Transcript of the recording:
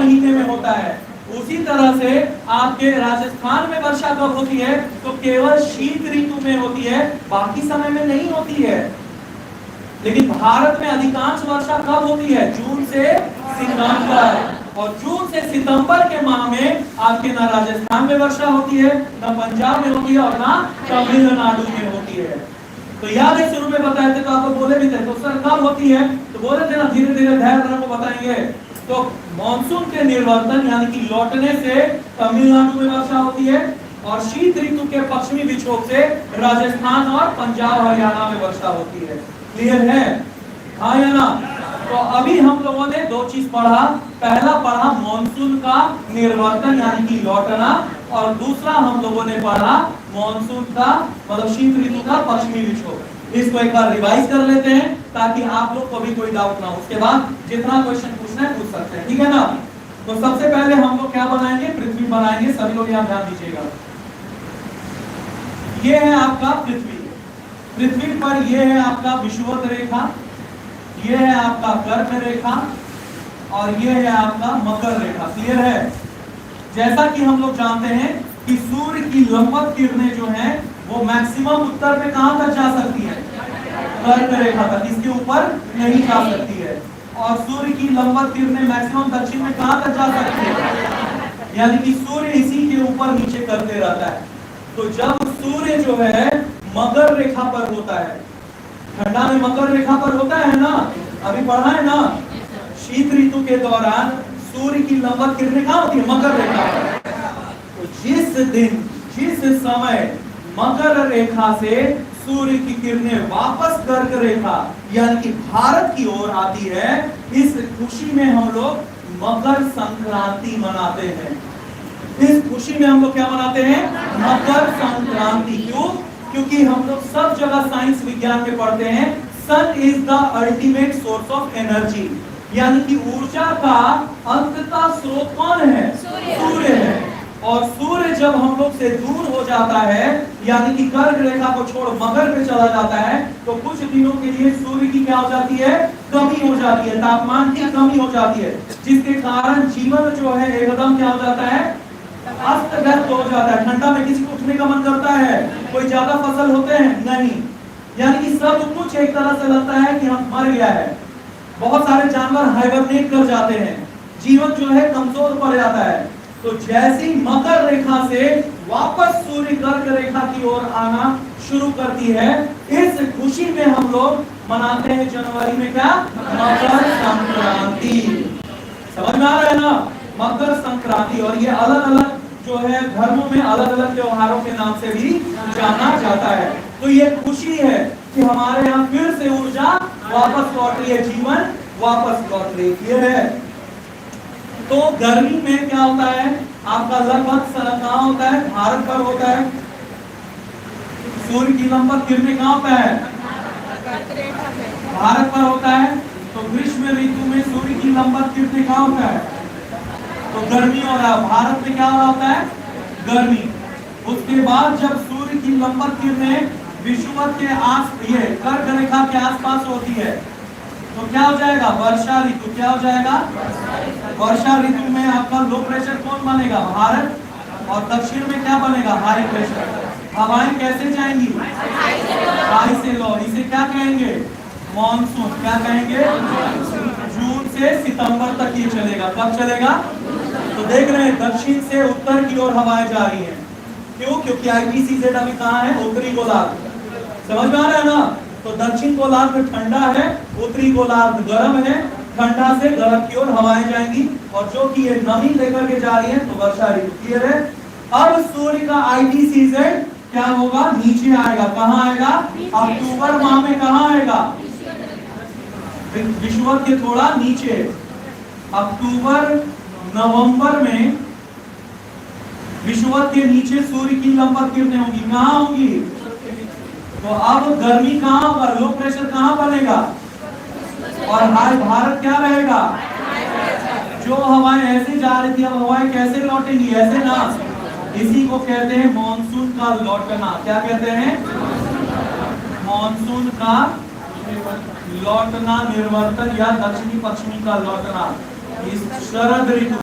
महीने में होता है। उसी तरह से आपके राजस्थान में वर्षा कब होती है? तो केवल शीत ऋतु में होती है, बाकी समय में नहीं होती है। लेकिन भारत में अधिकांश वर्षा कब होती है? जून से सितंबर। और जून से सितंबर के माह में आपके ना राजस्थान में वर्षा होती है, ना पंजाब में होती है, और ना तमिलनाडु में होती है। तो याद है शुरू में बताए थे, तो आप बोले भी थे, तो सर कब होती है? तो बोले थे ना, धीरे धीरे धैर्य को बताएंगे। तो मॉनसून के निर्वर्तन यानी कि लौटने से तमिलनाडु में वर्षा होती है, और शीत ऋतु के पश्चिमी विक्षोभ से राजस्थान और पंजाब हरियाणा में वर्षा होती है। क्लियर है? हाँ या ना? तो अभी हम लोगों ने दो चीज पढ़ा। पहला पढ़ा मॉनसून का निर्वर्तन यानी कि लौटना, और दूसरा हम लोगों ने पढ़ा मॉनसून का मतलब शीत ऋतु का पश्चिमी विक्षोभ। इसको एक बार रिवाइज कर लेते हैं ताकि आप लोग को भी कोई डाउट ना हो। उसके बाद जितना क्वेश्चन पूछना है पूछ सकते हैं, ठीक है ना? तो सबसे पहले हम लोग क्या बनाएंगे? पृथ्वी बनाएंगे। सभी लोग यहाँ ध्यान दीजिएगा। ये है आपका पृथ्वी। पृथ्वी पर ये है आपका विषुवत रेखा, ये है आपका कर्क रेखा, और ये है आपका मकर रेखा। क्लियर है? जैसा कि हम लोग जानते हैं कि सूर्य की लंबवत किरणें जो हैं वो मैक्सिमम उत्तर पे कहां तक जा सकती है? कर्क रेखा तक, इसके ऊपर नहीं जा सकती है। और सूर्य की लंबवत किरणें मैक्सिमम दक्षिण में कहां तक जा सकती है? यानी कि सूर्य इसी के ऊपर नीचे करते रहता है। तो जब सूर्य जो है मकर रेखा पर होता है, ठंडा में मकर रेखा पर होता है ना, अभी पढ़ा है ना, शीत ऋतु के दौरान सूर्य की लंबवत किरणें कहां होती है? मकर रेखा पर। तो जिस दिन जिस समय मकर रेखा से सूर्य की किरणें वापस कर्क रेखा यानी कि भारत की ओर आती है, इस खुशी में हम लोग मकर संक्रांति मनाते हैं। इस खुशी में हम लोग क्या मनाते हैं? मकर संक्रांति। क्यों? क्योंकि हम लोग सब जगह साइंस विज्ञान में पढ़ते हैं sun is the ultimate source of energy, यानी कि ऊर्जा का अंततः स्रोत कौन है? सूर्य है। और सूर्य जब हम लोग से दूर हो जाता है यानी कि कर्क रेखा को छोड़ मकर पे चला जाता है, तो कुछ दिनों के लिए सूर्य की क्या हो जाती है? कमी हो जाती है, तापमान की कमी हो जाती है, जिसके कारण जीवन जो है एकदम क्या हो जाता है? अस्त व्यस्त हो जाता है। ठंडा में किसी को उठने का मन करता है? कोई ज्यादा फसल होते हैं? नहीं। यानी कि सब कुछ एक तरह से लगता है कि हम मर गया है। बहुत सारे जानवर हाइबरनेट कर जाते हैं, जीवन जो है कमजोर पड़ जाता है। तो जैसी मकर रेखा से वापस सूर्य कर्क रेखा की ओर आना शुरू करती है, इस खुशी में हम लोग मनाते हैं जनवरी में क्या? मकर संक्रांति। समझ में आ रहा है ना? मकर संक्रांति। और ये अलग अलग जो है धर्मों में अलग अलग त्योहारों के नाम से भी जाना जाता है। तो ये खुशी है कि हमारे यहाँ फिर से ऊर्जा वापस लौट रही है, जीवन वापस लौट रही है। तो गर्मी में क्या होता है? आपका लगभग कहाँ होता है? भारत पर होता है। सूर्य की लंबवत किरणें कहाँ होता है? भारत पर होता है। तो ग्रीष्म ऋतु में सूर्य की लंबवत किरणें कहाँ होता है? तो गर्मी हो रहा है। भारत में क्या हो रहा होता है? गर्मी। उसके बाद जब सूर्य की लंबवत किरणें विषुवत के ये कर्क रेखा के आसपास होती है, तो क्या हो जाएगा? वर्षा ऋतु। क्या हो जाएगा? वर्षा ऋतु में आपका लो प्रेशर कौन बनेगा? भारत। और दक्षिण में क्या बनेगा? High pressure. हवाएं कैसे जाएंगी? हाई से लो। इसे क्या कहेंगे? मॉनसून। क्या कहेंगे? जून से सितंबर तक ये चलेगा। कब चलेगा? तो देख रहे हैं दक्षिण से उत्तर की ओर हवाएं जा रही हैं। क्यों? क्योंकि IPCZ अभी कहाँ है? उत्तरी गोलार्ध। समझ में आ रहा है ना? तो दक्षिण गोलार्ध में ठंडा है, उत्तरी गोलार्ध गर्म है। ठंडा से गर्म की ओर हवाएं जाएंगी, और जो कि ये नमी लेकर के जा रही है, तो वर्षा ऋतु। क्लियर है? अब सूर्य का IPCZ क्या होगा? नीचे आएगा। कहाँ आएगा? अक्टूबर माह में कहाँ आएगा? विषुवत के थोड़ा नीचे। अक्टूबर नवंबर में विषुवत के नीचे सूर्य की लंबवत किरणें होंगी। कहाँ होंगी? तो अब गर्मी कहाँ पर? लो प्रेशर कहाँ बनेगा? और हाई भारत क्या रहेगा? जो हवाएं ऐसे जा रही थी, अब हवाएं कैसे लौटेंगी? ऐसे ना। इसी को कहते हैं मॉनसून का लौटना। क्या कहते हैं? मॉनसून का लौटना, निर्वर्तन या दक्षिणी पश्चिमी का लौटना। इस शरद ऋतु